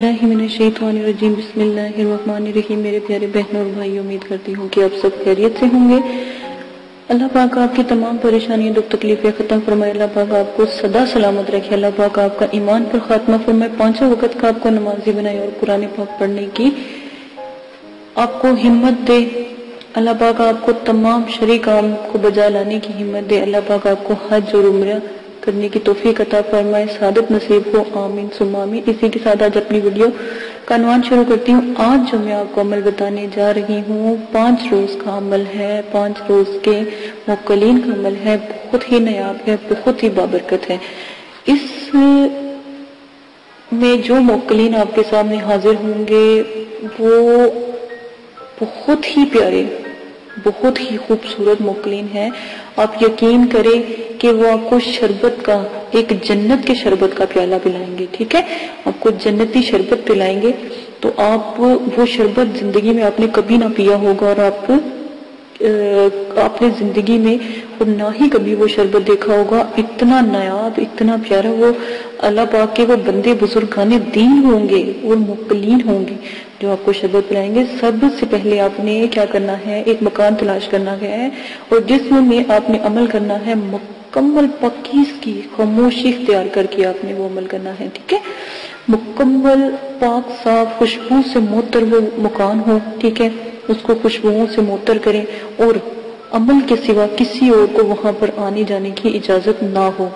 اللہ من الشیطان الرجیم بسم اللہ الرحمن الرحیم۔ میرے پیارے بہنوں اور بھائی، امید کرتی ہوں کہ آپ سب خیریت سے ہوں گے۔ اللہ پاک آپ کی تمام پریشانیاں دکھ تکلیفیں ختم فرمائے۔ اللہ پاک آپ کو سدا سلامت رکھے۔ اللہ پاک آپ کا ایمان پر خاتمہ فرمائے، پانچوں وقت کا آپ کو نمازی بنائے اور قرآن پاک پڑھنے کی آپ کو ہمت دے۔ اللہ پاک آپ کو تمام شرعی کام کو بجا لانے کی ہمت دے۔ اللہ پاک آپ کو حج اور عمرہ کرنے کی توفیق عطا فرمائے، سعادت نصیب ہو، آمین ثم آمین۔ اسی کے ساتھ آج اپنی ویڈیو کا عنوان شروع کرتی ہوں۔ آج جو میں آپ کو عمل بتانے جا رہی ہوں 5 روز کا عمل ہے، 5 روز کے موکلین کا عمل ہے، بہت ہی نایاب ہے، بہت ہی بابرکت ہے۔ اس میں جو موکلین آپ کے سامنے حاضر ہوں گے وہ بہت ہی پیارے، بہت ہی خوبصورت موکلین ہیں۔ آپ یقین کریں کہ وہ آپ کو شربت کا، ایک جنت کے شربت کا پیالہ پلائیں گے، ٹھیک ہے؟ آپ کو جنتی شربت پلائیں گے تو آپ وہ شربت زندگی میں آپ نے کبھی نہ پیا ہوگا، اور آپ نے زندگی میں اور نہ ہی کبھی وہ شربت دیکھا ہوگا۔ اتنا نایاب، اتنا پیارا، وہ اللہ پاک کے وہ بندے بزرگان دین ہوں گے اور موکلین ہوں گے جو آپ کو شربت پلائیں گے۔ سب سے پہلے آپ نے کیا کرنا ہے، ایک مکان تلاش کرنا ہے، اور جس میں آپ نے عمل کرنا ہے مکمل پاکیزگی، خاموشی اختیار کر کے آپ نے وہ عمل کرنا ہے، ٹھیک ہے؟ مکمل پاک صاف خوشبو سے معطر وہ مکان ہو، ٹھیک ہے؟ اس کو خوشبوؤں سے معطر کریں، اور عمل کے سوا کسی اور کو وہاں پر آنے جانے کی اجازت نہ ہو،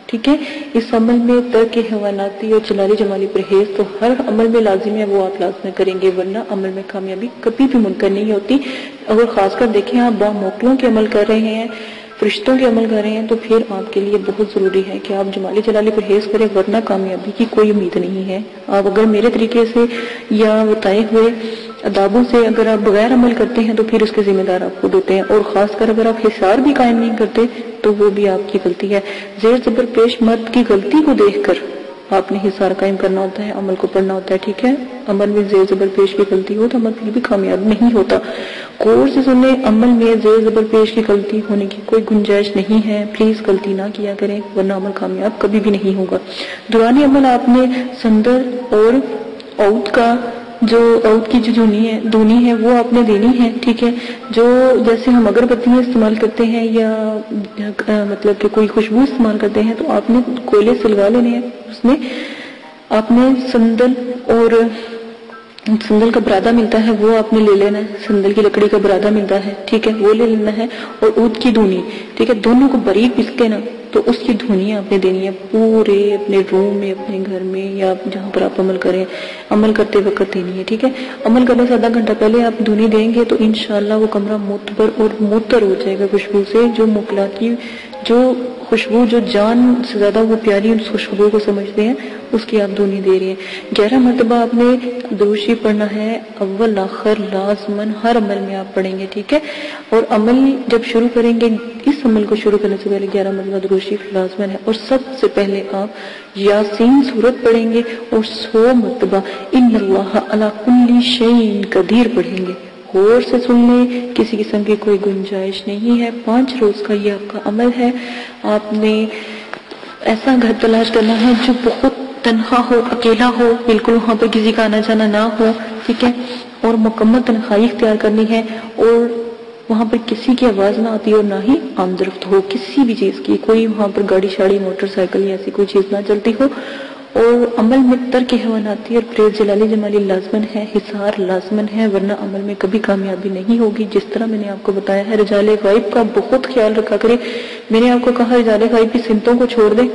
ٹھیک ہے؟ اس عمل میں ترک حیواناتی اور جلالی جمالی پرہیز تو ہر عمل میں لازم ہے، وہ آپ لازم کریں گے، ورنہ عمل میں کامیابی کبھی بھی ممکن نہیں ہوتی۔ اگر خاص کر دیکھیں آپ با موکلوں کے عمل کر رہے ہیں، فرشتوں کے عمل کر رہے ہیں، تو پھر آپ کے لیے بہت ضروری ہے کہ آپ جمالی جلالی پرہیز کریں، ورنہ کامیابی کی کوئی امید نہیں ہے۔ آپ اگر میرے طریقے سے یا بتائے ہوئے آدابوں سے اگر آپ بغیر عمل کرتے ہیں تو پھر اس کے ذمہ دار آپ خود ہوتے ہیں، اور خاص کر اگر آپ حصار بھی قائم نہیں کرتے تو وہ بھی آپ کی غلطی ہے۔ زیر زبر پیش مرد کی غلطی کو دیکھ کر آپ نے حصار قائم کرنا ہوتا ہے، عمل کو پڑھنا ہوتا ہے، ٹھیک ہے؟ عمل میں زیر زبر پیش کی غلطی ہو تو عمل پھر بھی کامیاب نہیں ہوتا۔ غور سے سنیں، عمل میں زیر زبر پیش کی غلطی ہونے کی کوئی گنجائش نہیں ہے۔ پلیز غلطی نہ کیا کریں، ورنہ عمل کامیاب کبھی بھی نہیں ہوگا۔ دوران عمل آپ نے سندر اور عود کی جو دونی ہے وہ آپ نے دینی ہے، ٹھیک ہے؟ جو جیسے ہم اگربتیاں استعمال کرتے ہیں یا مطلب کہ کوئی خوشبو استعمال کرتے ہیں تو آپ نے کوئلے سے لگا لینے ہیں، اس میں آپ نے سندل کا برادہ ملتا ہے وہ آپ نے لے لینا ہے، سندل کی لکڑی کا برادہ ملتا ہے، ٹھیک ہے؟ وہ لے لینا ہے، اور عود کی دھونی، ٹھیک ہے؟ دونوں کو باریک پیس کے نا تو اس کی دھونی آپ نے دینی ہے پورے اپنے روم میں، اپنے گھر میں، یا جہاں پر آپ عمل کریں، عمل کرتے وقت دینی ہے، ٹھیک ہے؟ عمل کرنے سے آدھا گھنٹہ پہلے آپ دھونی دیں گے تو انشاءاللہ وہ کمرہ معتبر اور معطر ہو جائے گا خوشبو سے۔ جو موکلات کی جو خوشبو جو جان سے زیادہ وہ پیاری اس خوشبو کو سمجھتے ہیں، اس کی آپ دھونی دے رہی ہیں۔ 11 مرتبہ آپ نے درود شریف پڑھنا ہے، اول آخر لازمن ہر عمل میں آپ پڑھیں گے، ٹھیک ہے؟ اور عمل جب شروع کریں گے، اس عمل کو شروع کرنے سے پہلے 11 مرتبہ درود شریف لازمن ہے، اور سب سے پہلے آپ یاسین سورت پڑھیں گے، اور 100 مرتبہ ان اللہ علی کل شیء قدیر پڑھیں گے۔ غور سے سن لیں، کسی قسم کی کوئی گنجائش نہیں ہے۔ 5 روز کا یہ آپ کا عمل ہے۔ آپ نے ایسا گھر تلاش کرنا ہے جو بہت تنہا ہو، اکیلا ہو، بالکل وہاں پر کسی کا آنا جانا نہ ہو، ٹھیک ہے؟ اور مکمل تنہائی اختیار کرنی ہے، اور وہاں پر کسی کی آواز نہ آتی اور نہ ہی آمدرفت ہو کسی بھی چیز کی، کوئی وہاں پر گاڑی شاڑی موٹر سائیکل یا ایسی کوئی چیز نہ چلتی ہو۔ اور عمل میں ترک حیواناتی اور پریز جلالی جمالی لازمن ہے، حصار لازمن ہے، ورنہ عمل میں کبھی کامیابی نہیں ہوگی۔ جس طرح میں نے آپ کو بتایا ہے، رجال غائب کا بہت خیال رکھا کریں۔ میں نے آپ کو کہا رجال غائب کی سمتوں کو چھوڑ دیں۔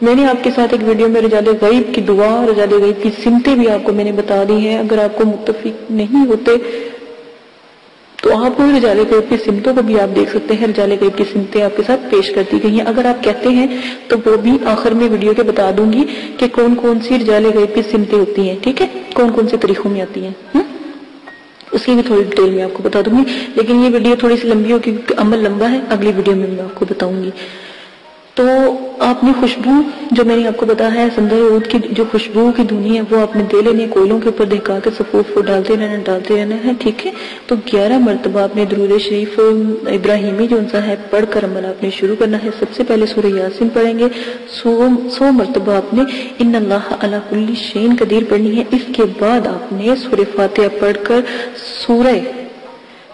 میں نے آپ کے ساتھ ایک ویڈیو میں رجال غائب کی دعا، رجال غائب کی سمتیں بھی آپ کو میں نے بتا دی ہیں۔ اگر آپ کو متفق نہیں ہوتے تو آپ کو رجال غیب کی سمتوں کو بھی آپ دیکھ سکتے ہیں، رجال غیب کی سمتیں آپ کے ساتھ پیش کر دی گئی ہیں۔ اگر آپ کہتے ہیں تو وہ بھی آخر میں ویڈیو کے بتا دوں گی کہ کون کون سی رجال غیب کی سمتیں ہوتی ہیں، ٹھیک ہے؟ کون کون سے طریقوں میں آتی ہیں، اس کی بھی تھوڑی ڈیٹیل میں آپ کو بتا دوں گی، لیکن یہ ویڈیو تھوڑی سی لمبی ہوگی کیونکہ عمل لمبا ہے، اگلی ویڈیو میں آپ کو بتاؤں گی۔ تو آپ نے خوشبو جو میں نے آپ کو بتایا ہے سندر عود کی جو خوشبو کی دھونی ہے وہ آپ نے دے لینی ہے، کوئلوں کے اوپر دہکا کے صفوف کو ڈالتے رہنا ہے، ٹھیک ہے۔ تو 11 مرتبہ آپ نے درود شریف ابراہیمی جو انسا ہے پڑھ کر عمل آپ نے شروع کرنا ہے۔ سب سے پہلے سورہ یاسین پڑھیں گے، 100 مرتبہ آپ نے ان اللہ علی کل شیء قدیر پڑھنی ہے۔ اس کے بعد آپ نے سورہ فاتحہ پڑھ کر سورہ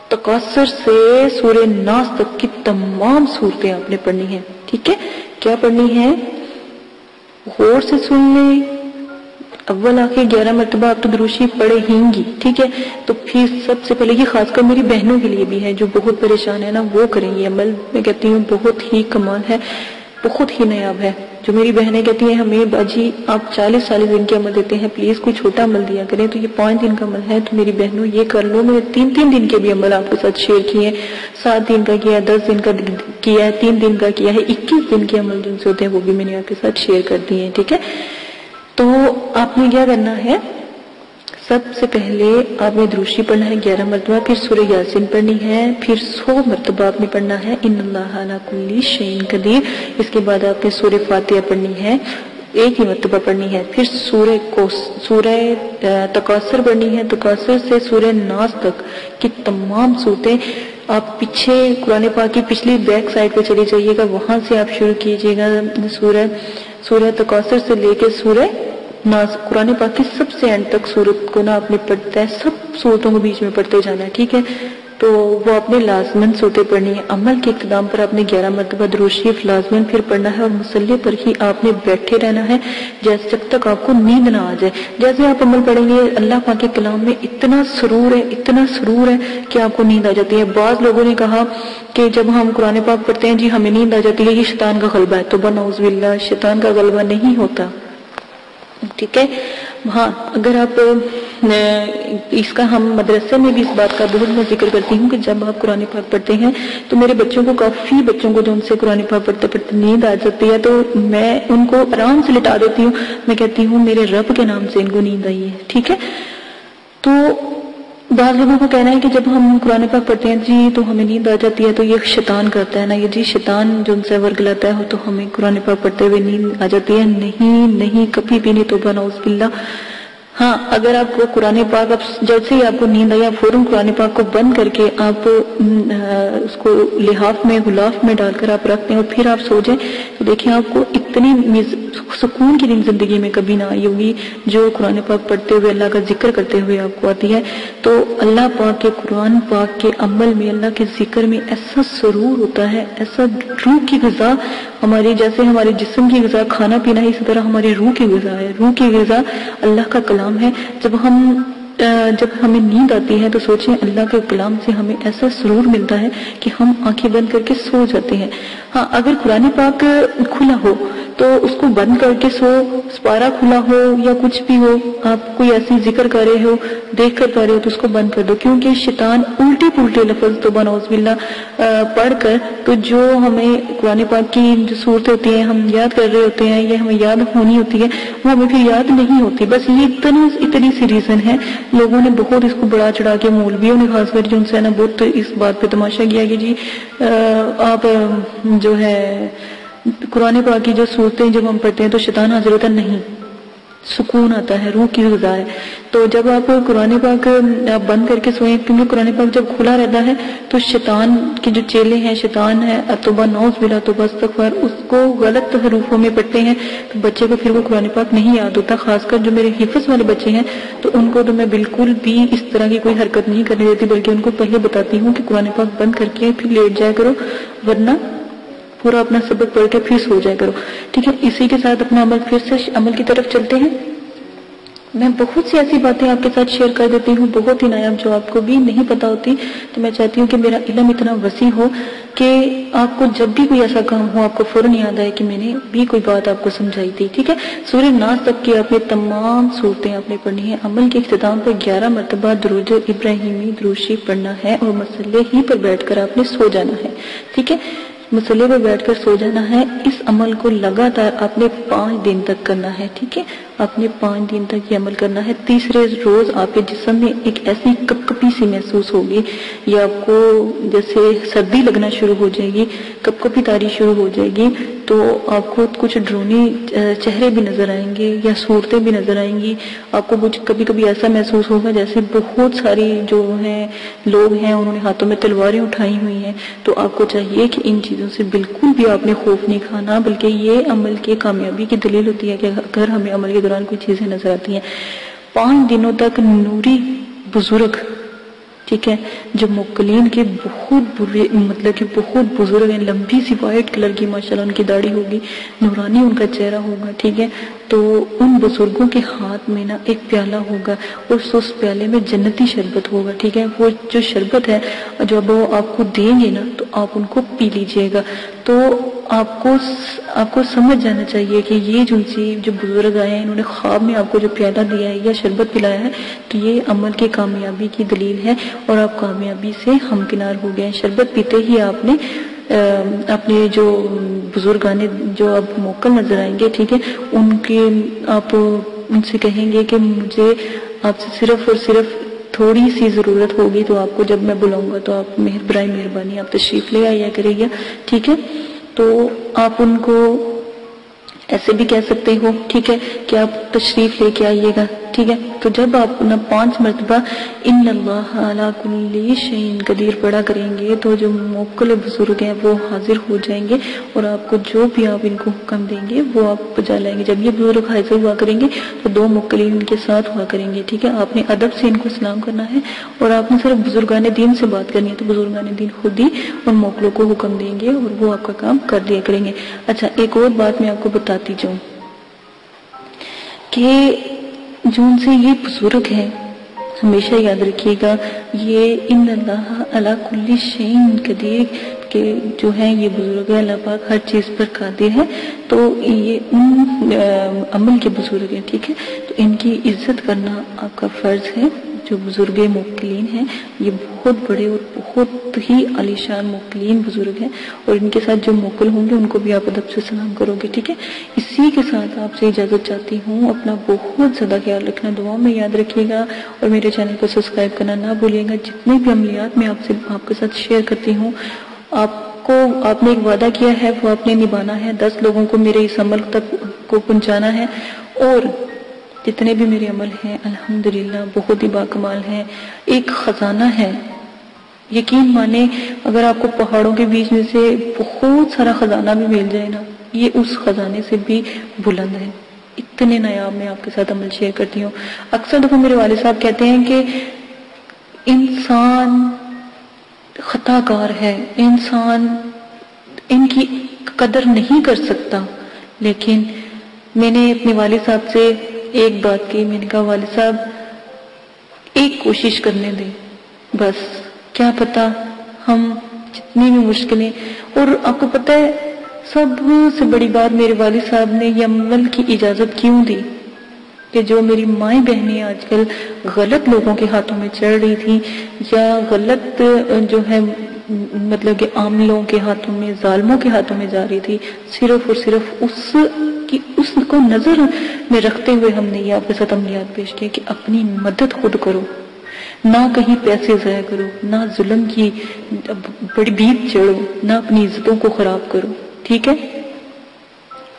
تکاثر سے سورہ ناس تک کی تمام صورتیں آپ نے پڑھنی ہیں، ٹھیک ہے۔ کیا پڑھنی ہے؟ غور سے سن لیں، اول آخر 11 مرتبہ آپ تو درود شریف پڑھے ہیں گی، ٹھیک ہے۔ تو پھر سب سے پہلے یہ خاص کر میری بہنوں کے لیے بھی ہے جو بہت پریشان ہے نا، وہ کریں گے عمل، میں کہتی ہوں بہت ہی کمال ہے، بہت ہی نایاب ہے۔ جو میری بہنیں کہتی ہیں ہمیں باجی آپ 40 دن کے عمل دیتے ہیں، پلیز کوئی چھوٹا عمل دیا کریں، تو یہ 5 دن کا عمل ہے، تو میری بہنوں یہ کر لو۔ میں نے 3 دن کے بھی عمل آپ کے ساتھ شیئر کیے، 7 دن کا کیا، 10 دن کا کیا ہے، 3 دن کا کیا ہے، 21 دن کے عمل جن سے ہوتے ہیں وہ بھی میں نے آپ کے ساتھ شیئر کر دیے ہیں، ٹھیک ہے۔ تو آپ نے کیا کرنا ہے، سب سے پہلے آپ نے درود شریف پڑھنا ہے 11 مرتبہ، پھر سورہ یاسین پڑھنی ہے، پھر 100 مرتبہ آپ نے پڑھنا ہے ان اللہ علی کل شیء قدیر۔ اس کے بعد آپ نے سورہ فاتحہ پڑھنی ہے، ایک ہی مرتبہ پڑھنی ہے، پھر سورہ تکاثر پڑھنی ہے، تکاثر سے سورہ ناس تک کی تمام صورتیں آپ پیچھے قرآن پاک کی پچھلی بیک سائڈ پہ چلی جائیے گا، وہاں سے آپ شروع کیجیے گا سورہ تکاثر سے لے کے سورہ ناس، قرآن پاک کی سب سے اینڈ تک صورت کو نا آپ نے پڑھتا ہے، سب صورتوں کو بیچ میں پڑھتے جانا ہے، ٹھیک ہے۔ تو وہ آپ نے لازمن صورتیں پڑھنی ہے۔ عمل کے اختتام پر آپ نے 11 مرتبہ درود شریف لازمن پھر پڑھنا ہے، اور مصلی پر ہی آپ نے بیٹھے رہنا ہے جب تک آپ کو نیند نہ آ جائے۔ جیسے آپ عمل پڑھیں گے اللہ پاک کے کلام میں اتنا سرور ہے کہ آپ کو نیند آ جاتی ہے۔ بعض لوگوں نے کہا کہ جب ہم قرآن پاک پڑھتے ہیں جی ہمیں نیند آ جاتی ہے، یہ شیطان کا غلبہ ہے، تو نعوذ باللہ، شیطان کا غلبہ نہیں ہوتا، ٹھیک ہے۔ ہاں اگر آپ اس کا ہم مدرسے میں بھی اس بات کا بہت میں ذکر کرتی ہوں کہ جب آپ قرآن پاک پڑھتے ہیں تو میرے کافی بچوں کو جو ان سے قرآن پاک پڑھتے پڑھتے نیند آ جاتی ہے، تو میں ان کو آرام سے لٹا دیتی ہوں، میں کہتی ہوں میرے رب کے نام سے ان کو نیند آئی ہے، ٹھیک ہے۔ تو بعض لوگوں کو کہنا ہے کہ جب ہم قرآن پاک پڑھتے ہیں جی تو ہمیں نیند آ جاتی ہے، تو یہ شیطان کرتا ہے نا، یہ جی شیطان جو ان سے ورگلاتا ہے تو ہمیں قرآن پاک پڑھتے ہوئے نیند آ جاتی ہے، نہیں کبھی بھی نہیں، توبہ نعوذ باللہ۔ ہاں اگر آپ کو قرآن پاک جیسے ہی آپ کو نیند آئی آپ فوراً قرآن پاک کو بند کر کے آپ اس کو لحاف میں غلاف میں ڈال کر آپ رکھتے ہیں اور پھر آپ سو جائیں، تو دیکھیں آپ کو اتنی سکون کی نیند زندگی میں کبھی نہ آئی ہوگی جو قرآن پاک پڑھتے ہوئے اللہ کا ذکر کرتے ہوئے آپ کو آتی ہے۔ تو اللہ پاک کے قرآن پاک کے عمل میں، اللہ کے ذکر میں ایسا سرور ہوتا ہے، ایسا روح کی غذا، ہماری جیسے ہمارے جسم کی غذا کھانا پینا ہے، اسی طرح ہماری روح کی غذا ہے، روح کی غذا اللہ کا کلام ہے۔ جب ہمیں نیند آتی ہے تو سوچیں اللہ کے کلام سے ہمیں ایسا سرور ملتا ہے کہ ہم آنکھیں بند کر کے سو جاتے ہیں۔ ہاں اگر قرآن پاک کھلا ہو تو اس کو بند کر کے سو، سپارہ کھلا ہو یا کچھ بھی ہو، آپ کوئی ایسی ذکر کر رہے ہو، دیکھ کر پا رہے ہو، تو اس کو بند کر دو، کیونکہ شیطان الٹے پلٹے لفظ توبہ نعوذ باللہ پڑھ کر، تو جو ہمیں قرآن پاک کی جو صورتیں ہوتی ہیں ہم یاد کر رہے ہوتے ہیں یا ہمیں یاد ہونی ہوتی ہے وہ ہمیں پھر یاد نہیں ہوتی۔ بس یہ اتنی سی ریزن ہے۔ لوگوں نے بہت اس کو بڑا چڑھا کے، مولویوں نے خاص کر جو ان سے نا بہت اس بات پہ تماشا کیا کہ جی آپ جو ہے قرآن پاک کی جو صورتیں جب ہم پڑھتے ہیں تو شیطان حاضر ہوتا نہیں، سکون آتا ہے، روح کی غذا ہے۔ تو جب آپ قرآن پاک بند کر کے سوئیں، کیونکہ قرآن پاک جب کھلا رہتا ہے تو شیطان کے جو چیلے ہیں، شیطان ہے توبہ نعوذ باللہ توبہ استغفار، اس کو غلط حروفوں میں پڑھتے ہیں تو بچے کو پھر وہ قرآن پاک نہیں یاد ہوتا۔ خاص کر جو میرے حفظ والے بچے ہیں تو ان کو تو میں بالکل بھی اس طرح کی کوئی حرکت نہیں کرنے دیتی، بلکہ ان کو پہلے بتاتی ہوں کہ قرآن پاک بند کر کے پھر لیٹ جایا کرو، ورنہ پورا اپنا سبق پڑھ کے پھر سو جایا کرو، ٹھیک ہے۔ اسی کے ساتھ اپنا عمل پھر سے عمل کی طرف چلتے ہیں۔ میں بہت سی ایسی باتیں آپ کے ساتھ شیئر کر دیتی ہوں، بہت ہی نایاب، جو آپ کو بھی نہیں پتا ہوتی، تو میں چاہتی ہوں کہ میرا علم اتنا وسیع ہو کہ آپ کو جب بھی کوئی ایسا کام ہو آپ کو فوراً یاد آئے کہ میں نے بھی کوئی بات آپ کو سمجھائی تھی، ٹھیک ہے۔ سورہ ناس تک کی آپ نے تمام صورتیں آپ نے پڑھنی ہیں۔ عمل کے اختتام پر 11 مرتبہ درود ابراہیمی درود شریف پڑھنا ہے اور مصلی ہی پر بیٹھ کر آپ نے سو جانا ہے، ٹھیک ہے۔ مصلی پر بیٹھ کر سو جانا ہے۔ اس عمل کو لگاتار آپ نے 5 دن تک کرنا ہے، ٹھیک ہے۔ آپ نے 5 دن تک یہ عمل کرنا ہے. تیسرے روز آپ کے جسم میں ایک ایسی کپ کپی سی محسوس ہوگی، یا آپ کو جیسے سردی لگنا شروع ہو جائے گی، کپ کپی تاری شروع ہو جائے گی، تو آپ کو کچھ ڈرونی چہرے بھی نظر آئیں گے یا صورتیں بھی نظر آئیں گی. آپ کو کچھ کبھی کبھی ایسا محسوس ہوگا جیسے بہت ساری جو ہیں لوگ ہیں انہوں نے ہاتھوں میں تلواریں اٹھائی ہوئی ہیں. تو آپ کو چاہیے کہ ان چیزوں سے بالکل بھی آپ نے خوف نہیں کھانا، بلکہ یہ عمل کی کامیابی کی دلیل ہوتی ہے کہ اگر ہمیں عمل کے دوران کوئی چیزیں نظر آتی ہیں. 5 دنوں تک نوری بزرگ، ٹھیک ہے، جو موکلین کے بہت برے مطلب کہ بہت بزرگ ہیں، لمبی سی وائٹ کلر کی ماشاءاللہ ان کی داڑھی ہوگی، نورانی ان کا چہرہ ہوگا، ٹھیک ہے. تو ان بزرگوں کے ہاتھ میں نا ایک پیالہ ہوگا، اور اس پیالے میں جنتی شربت ہوگا، ٹھیک ہے. وہ جو شربت ہے جب وہ آپ کو دیں گے نا تو آپ ان کو پی لیجئے گا. تو آپ کو سمجھ جانا چاہیے کہ یہ جو بزرگ آئے ہیں انہوں نے خواب میں آپ کو جو پیالہ دیا ہے یا شربت پلایا ہے تو یہ عمل کی کامیابی کی دلیل ہے، اور آپ کامیابی سے ہمکنار ہو گئے ہیں. شربت پیتے ہی آپ نے اپنے جو بزرگان جو آپ موکل نظر آئیں گے، ٹھیک ہے، آپ ان سے کہیں گے کہ مجھے آپ سے صرف اور صرف تھوڑی سی ضرورت ہوگی، تو آپ کو جب میں بلاؤں گا تو آپ برائے مہربانی آپ تشریف لے آیا کرے گا، ٹھیک ہے. تو آپ ان کو ایسے بھی کہہ سکتے ہو، ٹھیک ہے، کہ آپ تشریف لے کے آئیے گا، ٹھیک ہے. تو جب آپ 5 مرتبہ ان اللہ علی کل شیء قدیر پڑھا کریں گے تو جو موکل بزرگ ہیں وہ حاضر ہو جائیں گے، اور آپ کو جو بھی آپ ان کو حکم دیں گے وہ آپ بجا لائیں گے. جب یہ بزرگ حاضر ہوا کریں گے تو 2 موکلین ان کے ساتھ ہوا کریں گے، ٹھیک ہے. آپ نے ادب سے ان کو سلام کرنا ہے، اور آپ نے صرف بزرگان دین سے بات کرنی ہے، تو بزرگان دین خود ہی ان موکلوں کو حکم دیں گے اور وہ آپ کا کام کر دیا کریں گے. اچھا، ایک اور بات میں آپ کو بتاتی جاؤں کہ جو ان سے یہ بزرگ ہیں، ہمیشہ یاد رکھیے گا، یہ ان اللہ علی کل شیء قدیر کہ جو ہیں یہ بزرگ ہے، اللہ پاک ہر چیز پر قادر ہے. تو یہ ان عمل کے بزرگ ہیں، ٹھیک ہے. تو ان کی عزت کرنا آپ کا فرض ہے. جو بزرگ موکلین ہیں یہ بہت بڑے اور بہت ہی عالیشان موکلین بزرگ ہیں، اور ان کے ساتھ جو موکل ہوں گے ان کو بھی آپ ادب سے سلام کرو گے، ٹھیک ہے. اسی کے ساتھ آپ سے اجازت چاہتی ہوں. اپنا بہت زیادہ خیال رکھنا، دعاؤں میں یاد رکھیے گا، اور میرے چینل کو سبسکرائب کرنا نہ بھولیے گا. جتنے بھی عملیات میں آپ کے ساتھ شیئر کرتی ہوں، آپ نے ایک وعدہ کیا ہے وہ آپ نے نبھانا ہے. 10 لوگوں کو میرے اس عمل تک کو پہنچانا ہے، اور جتنے بھی میرے عمل ہیں الحمدللہ بہت ہی باکمال ہیں. ایک خزانہ ہے، یقین مانے اگر آپ کو پہاڑوں کے بیچ میں سے بہت سارا خزانہ بھی مل جائے نا، یہ اس خزانے سے بھی بلند ہے. اتنے نایاب میں آپ کے ساتھ عمل شیئر کرتی ہوں. اکثر دفعہ میرے والد صاحب کہتے ہیں کہ انسان خطا کار ہے، انسان ان کی قدر نہیں کر سکتا. لیکن میں نے اپنے والد صاحب سے ایک بات کی، میں نے کہا والد صاحب ایک کوشش کرنے دیں بس، کیا پتا ہم جتنی بھی مشکلیں. اور آپ کو پتہ ہے سب سے بڑی بات میرے والد صاحب نے یہ عمل کی اجازت کیوں دی کہ جو میری مائیں بہنیں آج کل غلط لوگوں کے ہاتھوں میں چڑھ رہی تھی، یا غلط جو ہے مطلب کہ عاملوں کے ہاتھوں میں، ظالموں کے ہاتھوں میں جا رہی تھی، صرف اور صرف اس کو نظر میں رکھتے ہوئے ہم نے یہ آپ کے ساتھ عملیات پیش کیے کہ اپنی مدد خود کرو، نہ کہیں پیسے ضائع کرو، نہ ظلم کی بڑی بھیت چڑھو، نہ اپنی عزتوں کو خراب کرو، ٹھیک ہے.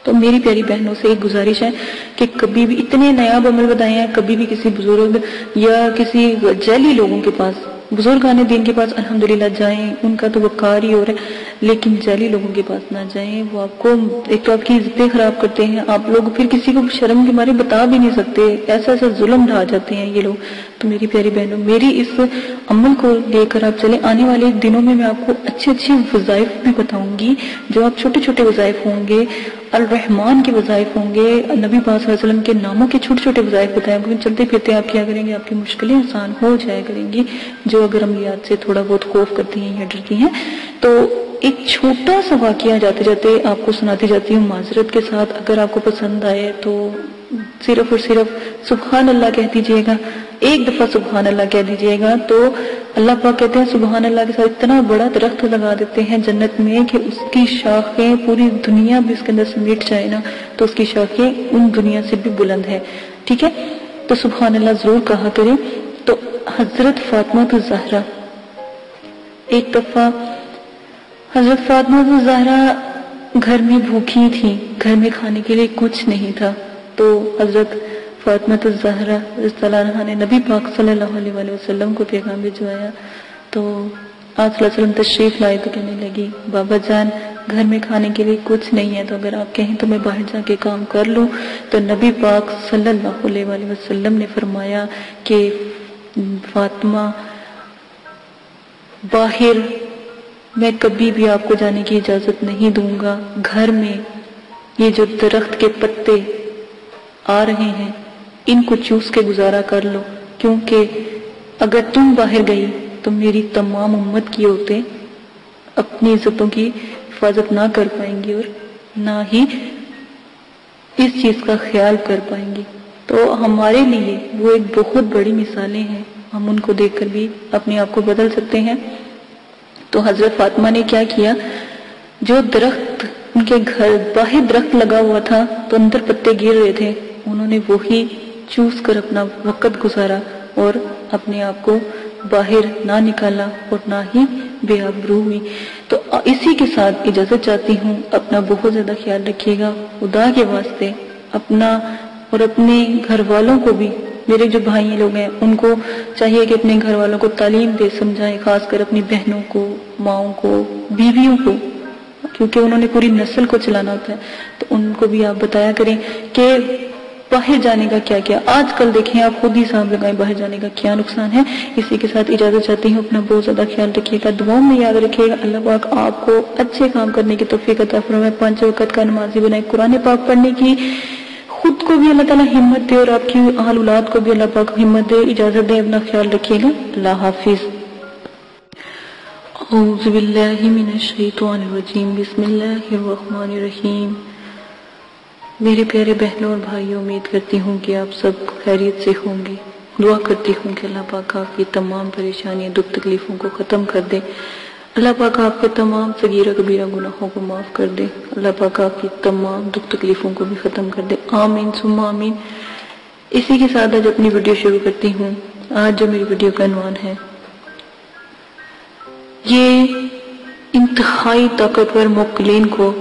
تو میری پیاری بہنوں سے ایک گزارش ہے کہ کبھی بھی اتنے نایاب عمل بتائے ہیں، کبھی بھی کسی بزرگ یا کسی جعلی لوگوں کے پاس، بزرگان دین کے پاس الحمدللہ جائیں، ان کا تو وقار ہی ہو رہا ہے، لیکن جعلی لوگوں کے پاس نہ جائیں. وہ آپ کو ایک تو آپ کی عزتیں خراب کرتے ہیں، آپ لوگ پھر کسی کو شرم کے مارے بتا بھی نہیں سکتے، ایسا ظلم ڈھا جاتے ہیں یہ لوگ. تو میری پیاری بہنوں، میری اس عمل کو لے کر آپ چلیں. آنے والے دنوں میں آپ کو اچھے وظائف بھی بتاؤں گی، جو آپ چھوٹے چھوٹے وظائف ہوں گے، الرحمن کے وظائف ہوں گے، نبی پاک صلی اللہ علیہ وسلم کے ناموں کے چھوٹے چھوٹے وظائف بتائیں گے. چلتے پھرتے آپ کیا کریں گے، آپ کی مشکلیں آسان ہو جایا کریں گی، جو اگر عملیات سے تھوڑا بہت خوف کرتی ہیں یا ڈرتی ہیں. تو ایک چھوٹا سا واقعہ جاتے جاتے آپ کو سناتی جاتی ہوں معذرت کے ساتھ. اگر آپ کو پسند آئے تو صرف اور صرف سبحان اللہ کہہ دیجئے گا، ایک دفعہ سبحان اللہ کہہ دیجئے گا تو اللہ پاک کہتے ہیں سبحان اللہ کے ساتھ اتنا بڑا درخت لگا دیتے ہیں جنت میں کہ اس کی شاخیں پوری دنیا بھی اس کے اندر سمیٹ جائے نا تو اس کی شاخیں ان دنیا سے بھی بلند ہے. ٹھیک ہے، تو سبحان اللہ ضرور کہا کریں. تو حضرت فاطمہ الزہرا، ایک دفعہ حضرت فاطمہ الزہرا گھر میں بھوکی تھی، گھر میں کھانے کے لیے کچھ نہیں تھا. تو حضرت فاطمہ الزہرا رضی اللہ عنہا نے نبی پاک صلی اللہ علیہ وآلہ وسلم کو پیغام بھجوایا. تو آپ صلی اللہ علیہ وسلم تشریف لائے تو کہنے لگی بابا جان گھر میں کھانے کے لیے کچھ نہیں ہے، تو اگر آپ کہیں تو میں باہر جا کے کام کر لوں. تو نبی پاک صلی اللہ علیہ وآلہ وسلم نے فرمایا کہ فاطمہ باہر میں کبھی بھی آپ کو جانے کی اجازت نہیں دوں گا، گھر میں یہ جو درخت کے پتے آ رہے ہیں ان کو چوس کے گزارا کر لو، کیونکہ اگر تم باہر گئی تو میری تمام امت کی عورتیں اپنی عزتوں کی حفاظت نہ کر پائیں گی اور نہ ہی اس چیز کا خیال کر پائیں گی. تو ہمارے لیے وہ ایک بہت بڑی مثالیں ہیں، ہم ان کو دیکھ کر بھی اپنے آپ کو بدل سکتے ہیں. تو حضرت فاطمہ نے کیا کیا، جو درخت ان کے گھر باہر درخت لگا ہوا تھا تو اندر پتے گر رہے تھے، انہوں نے وہی چوس کر اپنا وقت گزارا اور اپنے آپ کو باہر نہ نکالا اور نہ ہی بے آبرو ہوئی. تو اسی کے ساتھ اجازت چاہتی ہوں، اپنا بہت زیادہ خیال رکھیے گا خدا کے واسطے، اپنا اور اپنے گھر والوں کو بھی. میرے جو بھائی لوگ ہیں ان کو چاہیے کہ اپنے گھر والوں کو تعلیم دے، سمجھائے، خاص کر اپنی بہنوں کو، ماؤں کو، بیویوں کو، کیونکہ انہوں نے پوری نسل کو چلانا ہوتا ہے. تو ان کو بھی آپ بتایا کریں کہ باہر جانے کا کیا کیا. آج کل دیکھیں آپ خود ہی حساب لگائیں باہر جانے کا کیا نقصان ہے. اسی کے ساتھ اجازت چاہتی ہوں، اپنا بہت زیادہ خیال رکھیے گا، دعاؤں میں یاد رکھیے گا. اللہ پاک آپ کو اچھے کام کرنے کی توفیق عطا فرمائے، 5 وقت کا نمازی بنائے، قرآن پاک پڑھنے کی خود کو بھی اللہ تعالیٰ ہمت دے اور آپ کی اہل اولاد کو بھی اللہ پاک ہمت دے. اجازت دے، اپنا خیال رکھیے گا. اللہ حافظ. اعوذ باللہ من الشیطان الرجیم، بسم اللہ الرحمن الرحیم. میرے پیارے بہنوں اور بھائیوں، امید کرتی ہوں کہ آپ سب خیریت سے ہوں گے. دعا کرتی ہوں کہ اللہ پاک آپ کی تمام پریشانیاں، دکھ تکلیفوں کو ختم کر دے. اللہ پاک آپ کے تمام صغیرہ کبیرہ گناہوں کو معاف کر دے. اللہ پاک آپ کی تمام دکھ تکلیفوں کو بھی ختم کر دے. آمین ثم آمین. اسی کے ساتھ آج اپنی ویڈیو شروع کرتی ہوں. آج جو میری ویڈیو کا عنوان ہے، یہ انتہائی طاقتور موکلین کو